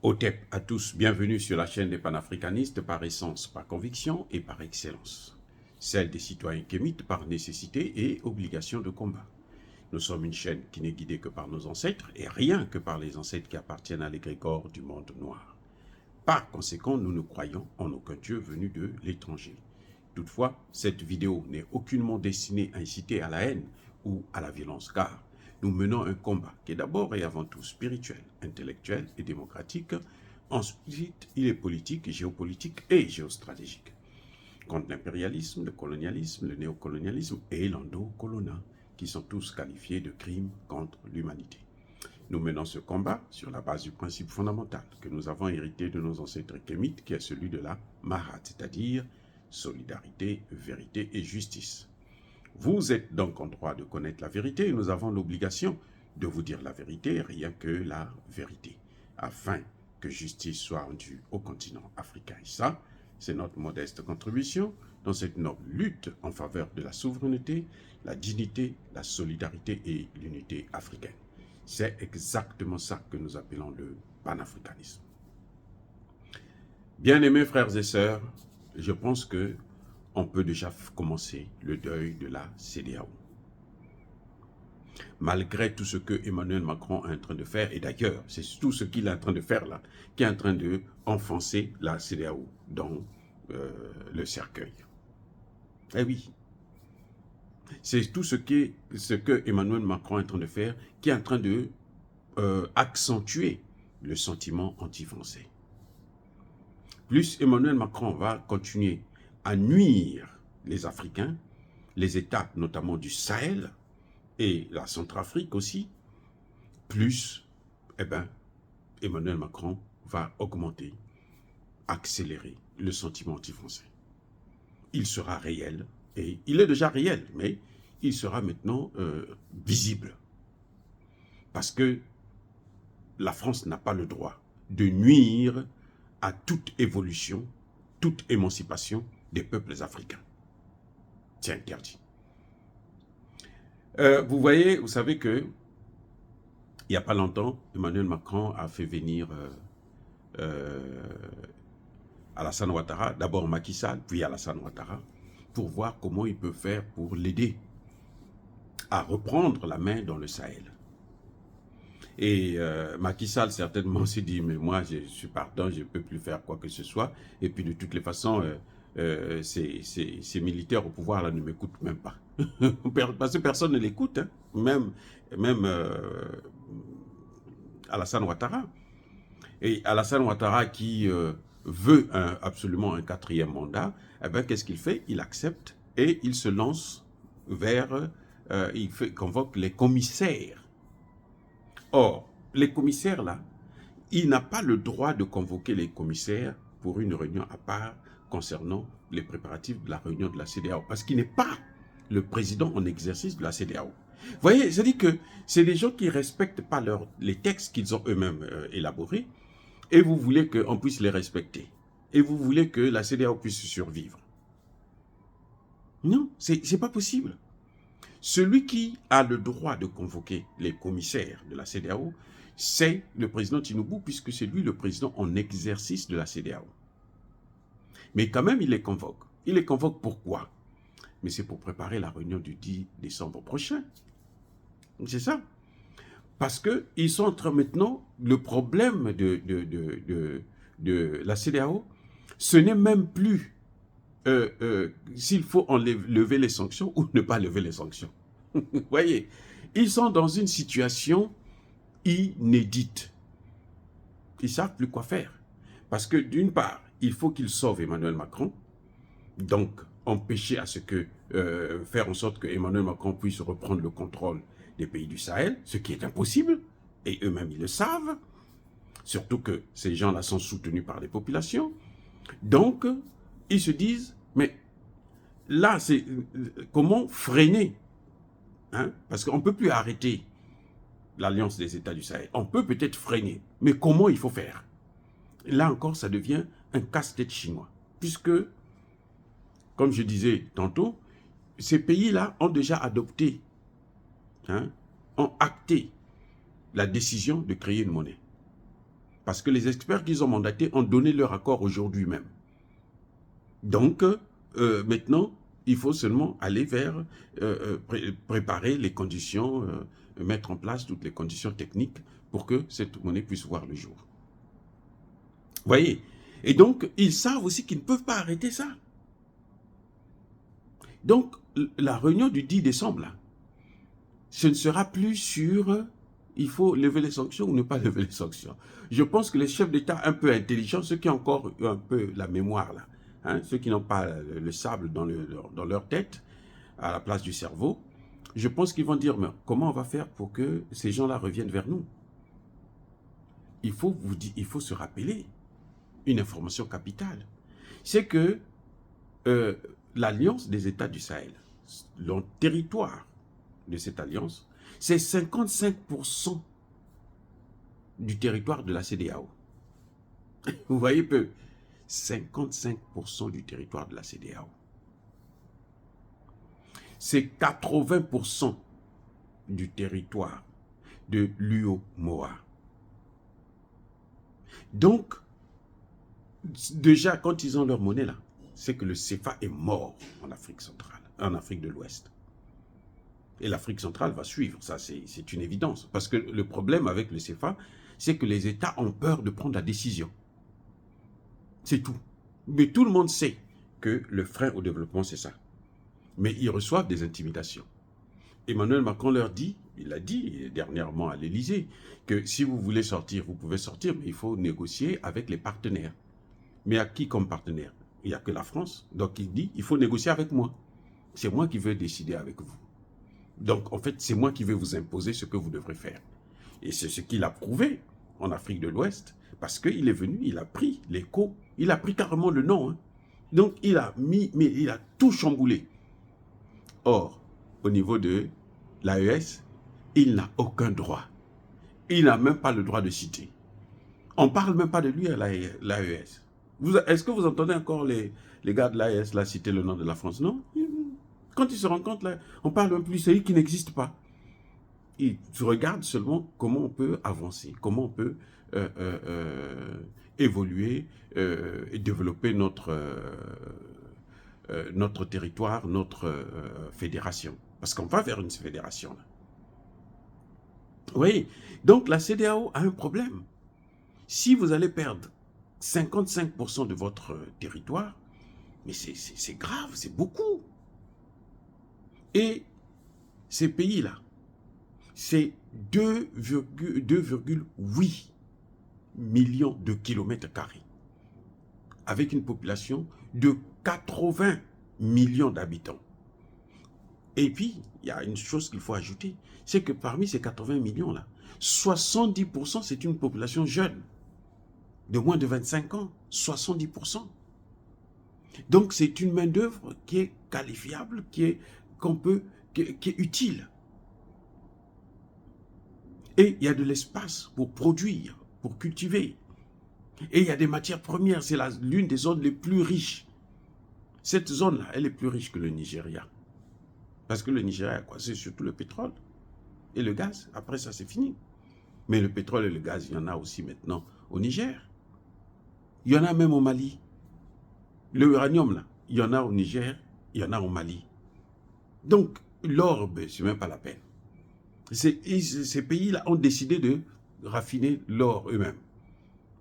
Otep à tous, bienvenue sur la chaîne des panafricanistes par essence, par conviction et par excellence. Celle des citoyens kémites par nécessité et obligation de combat. Nous sommes une chaîne qui n'est guidée que par nos ancêtres et rien que par les ancêtres qui appartiennent à l'égrégore du monde noir. Par conséquent, nous ne croyons en aucun Dieu venu de l'étranger. Toutefois, cette vidéo n'est aucunement destinée à inciter à la haine ou à la violence, car nous menons un combat qui est d'abord et avant tout spirituel, intellectuel et démocratique. Ensuite, il est politique, géopolitique et géostratégique. Contre l'impérialisme, le colonialisme, le néocolonialisme et l'endocolonat, qui sont tous qualifiés de crimes contre l'humanité. Nous menons ce combat sur la base du principe fondamental que nous avons hérité de nos ancêtres kémites, qui est celui de la Mahat, c'est-à-dire solidarité, vérité et justice. Vous êtes donc en droit de connaître la vérité et nous avons l'obligation de vous dire la vérité, rien que la vérité, afin que justice soit rendue au continent africain. Et ça, c'est notre modeste contribution dans cette noble lutte en faveur de la souveraineté, la dignité, la solidarité et l'unité africaine. C'est exactement ça que nous appelons le panafricanisme. Bien-aimés frères et sœurs, je pense que on peut déjà commencer le deuil de la CEDEAO. Malgré tout ce que Emmanuel Macron est en train de faire, et d'ailleurs, c'est tout ce qu'il est en train de faire là, qui est en train de enfoncer la CEDEAO dans le cercueil. Eh oui, c'est tout ce que Emmanuel Macron est en train de faire, qui est en train de accentuer le sentiment anti-français. Plus Emmanuel Macron va continuer à nuire les Africains, les États notamment du Sahel et la Centrafrique aussi, plus Emmanuel Macron va augmenter, accélérer le sentiment anti-français. Il sera réel, et il est déjà réel, mais il sera maintenant visible. Parce que la France n'a pas le droit de nuire à toute évolution, toute émancipation des peuples africains. C'est interdit. Vous voyez, vous savez que il n'y a pas longtemps, Emmanuel Macron a fait venir Alassane Ouattara, d'abord Macky Sall, puis Alassane Ouattara, pour voir comment il peut faire pour l'aider à reprendre la main dans le Sahel. Et Macky Sall certainement s'est dit, mais moi je suis partant, je ne peux plus faire quoi que ce soit. Et puis de toutes les façons, ces militaires au pouvoir là ne m'écoutent même pas. Parce que personne ne l'écoute, hein. Même Alassane Ouattara. Et Alassane Ouattara qui veut absolument un 4e mandat, eh bien qu'est-ce qu'il fait? Il accepte et il se lance vers, convoque les commissaires. Or, les commissaires là, il n'a pas le droit de convoquer les commissaires pour une réunion à part concernant les préparatifs de la réunion de la CEDEAO, parce qu'il n'est pas le président en exercice de la CEDEAO. Vous voyez, c'est-à-dire que c'est des gens qui ne respectent pas les textes qu'ils ont eux-mêmes élaborés, et vous voulez qu'on puisse les respecter, et vous voulez que la CEDEAO puisse survivre. Non, c'est pas possible. Celui qui a le droit de convoquer les commissaires de la CEDEAO, c'est le président Tinubu, puisque c'est lui le président en exercice de la CEDEAO. Mais quand même, il les convoque. Il les convoque pourquoi? Mais c'est pour préparer la réunion du 10 décembre prochain. C'est ça. Parce qu'ils sont en train maintenant, le problème de la CEDEAO, ce n'est même plus s'il faut lever les sanctions ou ne pas lever les sanctions. Vous voyez, ils sont dans une situation inédite. Ils ne savent plus quoi faire. Parce que d'une part, il faut qu'ils sauvent Emmanuel Macron, donc empêcher à ce que, faire en sorte que Emmanuel Macron puisse reprendre le contrôle des pays du Sahel, ce qui est impossible, et eux-mêmes ils le savent, surtout que ces gens-là sont soutenus par les populations. Donc, ils se disent, mais là, c'est comment freiner, hein? Parce qu'on ne peut plus arrêter l'Alliance des États du Sahel. On peut peut-être freiner, mais comment il faut faire? Là encore, ça devient un casse-tête chinois, puisque, comme je disais tantôt, ces pays-là ont déjà adopté, hein, ont acté la décision de créer une monnaie. Parce que les experts qu'ils ont mandatés ont donné leur accord aujourd'hui même. Donc, maintenant, il faut seulement aller vers préparer les conditions, mettre en place toutes les conditions techniques pour que cette monnaie puisse voir le jour. Vous voyez? Et donc, ils savent aussi qu'ils ne peuvent pas arrêter ça. Donc, la réunion du 10 décembre, là, ce ne sera plus sur il faut lever les sanctions ou ne pas lever les sanctions. Je pense que les chefs d'État un peu intelligents, ceux qui ont encore un peu la mémoire, là, hein, ceux qui n'ont pas le sable dans leur tête, à la place du cerveau, je pense qu'ils vont dire, mais comment on va faire pour que ces gens-là reviennent vers nous? Il faut se rappeler une information capitale. C'est que l'Alliance des États du Sahel, le territoire de cette alliance, c'est 55% du territoire de la CEDEAO. Vous voyez peu, 55% du territoire de la CEDEAO. C'est 80% du territoire de l'UOMOA. Donc, déjà, quand ils ont leur monnaie là, c'est que le CFA est mort en Afrique centrale, en Afrique de l'Ouest. Et l'Afrique centrale va suivre, ça c'est une évidence. Parce que le problème avec le CFA, c'est que les États ont peur de prendre la décision. C'est tout. Mais tout le monde sait que le frein au développement, c'est ça. Mais ils reçoivent des intimidations. Emmanuel Macron leur dit, il a dit dernièrement à l'Élysée, que si vous voulez sortir, vous pouvez sortir, mais il faut négocier avec les partenaires. Mais à qui comme partenaire? Il n'y a que la France. Donc il dit, il faut négocier avec moi. C'est moi qui veux décider avec vous. Donc, en fait, c'est moi qui vais vous imposer ce que vous devrez faire. Et c'est ce qu'il a prouvé en Afrique de l'Ouest, parce qu'il est venu, il a pris l'écho, il a pris carrément le nom. Hein. Donc, il a tout chamboulé. Or, au niveau de l'AES, il n'a aucun droit. Il n'a même pas le droit de citer. On ne parle même pas de lui à l'AES. Est-ce que vous entendez encore les gars de l'AES là citer le nom de la France? Non. Quand ils se rencontrent là, on parle d'un pays qui n'existe pas. Ils regardent seulement comment on peut avancer, comment on peut évoluer et développer notre territoire, notre fédération. Parce qu'on va vers une fédération. Là. Oui, donc la CEDEAO a un problème. Si vous allez perdre 55% de votre territoire, mais c'est grave, c'est beaucoup. Et ces pays-là, c'est 2,8 millions de kilomètres carrés, avec une population de 80 millions d'habitants. Et puis, il y a une chose qu'il faut ajouter, c'est que parmi ces 80 millions-là, 70% c'est une population jeune, de moins de 25 ans, 70%. Donc, c'est une main-d'œuvre qui est qualifiable, qui est utile. Et il y a de l'espace pour produire, pour cultiver. Et il y a des matières premières, c'est l'une des zones les plus riches. Cette zone-là, elle est plus riche que le Nigeria. Parce que le Nigeria, c'est surtout le pétrole et le gaz. Après ça, c'est fini. Mais le pétrole et le gaz, il y en a aussi maintenant au Niger. Il y en a même au Mali. Le uranium, là, il y en a au Niger, il y en a au Mali. Donc, l'or, c'est même pas la peine. Ces pays-là ont décidé de raffiner l'or eux-mêmes.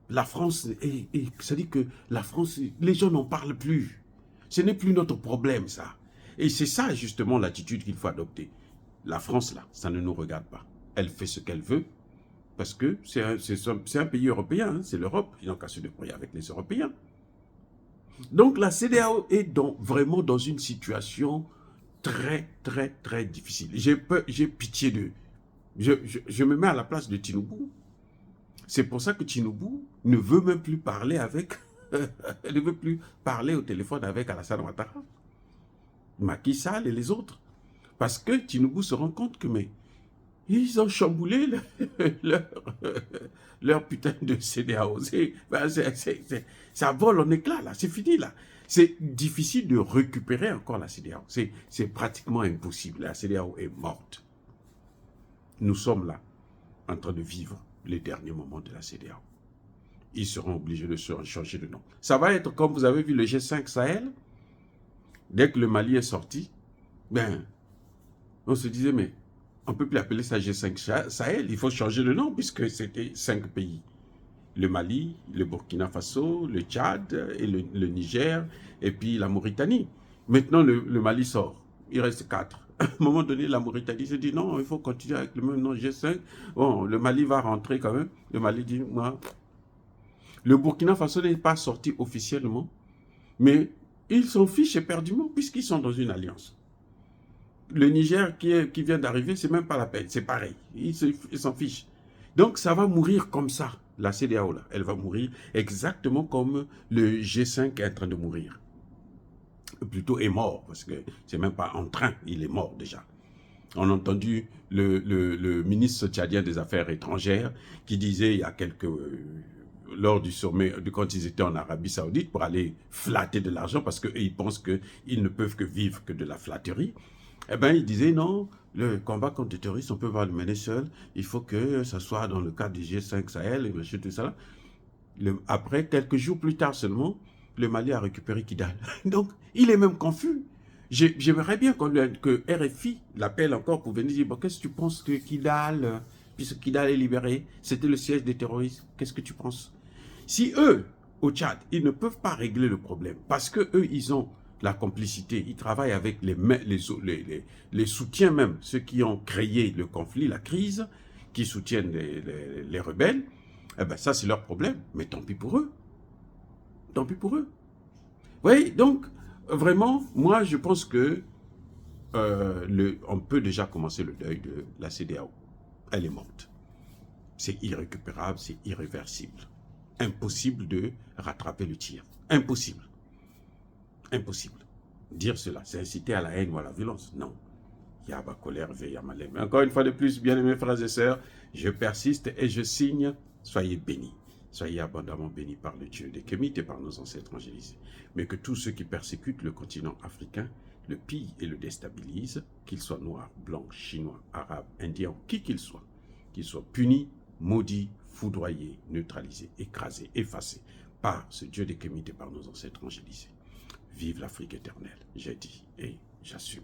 La France, ça dit que la France, les gens n'en parlent plus. Ce n'est plus notre problème, ça. Et c'est ça, justement, l'attitude qu'il faut adopter. La France, là, ça ne nous regarde pas. Elle fait ce qu'elle veut, parce que c'est un pays européen, hein, c'est l'Europe. Ils n'ont qu'à se débrouiller avec les Européens. Donc, la CEDEAO est vraiment dans une situation très, très, très difficile. J'ai pitié d'eux. Je me mets à la place de Tinubu. C'est pour ça que Tinubu ne veut même plus parler avec... ne veut plus parler au téléphone avec Alassane Ouattara, Macky Sall et les autres. Parce que Tinubu se rend compte que ils ont chamboulé leur putain de CEDEAO. Ça vole en éclats, là. C'est fini, là. C'est difficile de récupérer encore la CEDEAO. C'est pratiquement impossible. La CEDEAO est morte. Nous sommes là, en train de vivre les derniers moments de la CEDEAO. ils seront obligés de changer de nom. Ça va être comme vous avez vu le G5 Sahel. Dès que le Mali est sorti, ben, on se disait, mais on ne peut plus appeler ça G5 Sahel, il faut changer de nom puisque c'était 5 pays. Le Mali, le Burkina Faso, le Tchad, et le Niger, et puis la Mauritanie. Maintenant, le Mali sort. Il reste 4. À un moment donné, la Mauritanie se dit non, il faut continuer avec le même nom G5. Bon, le Mali va rentrer quand même. Le Mali dit, moi. Le Burkina Faso n'est pas sorti officiellement, mais ils s'en fichent éperdument puisqu'ils sont dans une alliance. Le Niger qui vient d'arriver, c'est même pas la peine, c'est pareil. Ils s'en fichent. Donc ça va mourir comme ça, la CEDEAO là. Elle va mourir exactement comme le G5 est en train de mourir. Plutôt est mort, parce que c'est même pas en train, il est mort déjà. On a entendu le ministre tchadien des Affaires étrangères qui disait il y a quelques... lors du sommet, quand ils étaient en Arabie Saoudite, pour aller flatter de l'argent, parce qu'ils pensent qu'ils ne peuvent que vivre que de la flatterie, eh bien, il disait non, le combat contre les terroristes, on peut pas le mener seul, il faut que ça soit dans le cadre du G5 Sahel, et tout ça. Après, quelques jours plus tard seulement, le Mali a récupéré Kidal. Donc, il est même confus. J'aimerais bien que RFI l'appelle encore pour venir dire, bon, qu'est-ce que tu penses que Kidal, puisque Kidal est libéré, c'était le siège des terroristes, qu'est-ce que tu penses? Si eux, au Tchad, ils ne peuvent pas régler le problème, parce que eux, ils ont la complicité, ils travaillent avec les soutiens même, ceux qui ont créé le conflit, la crise, qui soutiennent les rebelles, eh ben ça c'est leur problème, mais tant pis pour eux. Tant pis pour eux. Vous voyez, donc, vraiment, moi je pense que on peut déjà commencer le deuil de la CEDEAO. Elle est morte. C'est irrécupérable, c'est irréversible. Impossible de rattraper le tir. Impossible. Impossible. Dire cela, c'est inciter à la haine ou à la violence. Non. Yaba colère, veille malem. Encore une fois de plus, bien-aimés frères et sœurs, je persiste et je signe. Soyez bénis. Soyez abondamment bénis par le Dieu des Kémites et par nos ancêtres angélisés. Mais que tous ceux qui persécutent le continent africain le pillent et le déstabilisent, qu'ils soient noirs, blancs, chinois, arabes, indiens, qui qu'ils soient punis, maudits, foudroyés, neutralisés, écrasés, effacés par ce Dieu des Kémites et par nos ancêtres angélisés. Vive l'Afrique éternelle, j'ai dit et j'assume.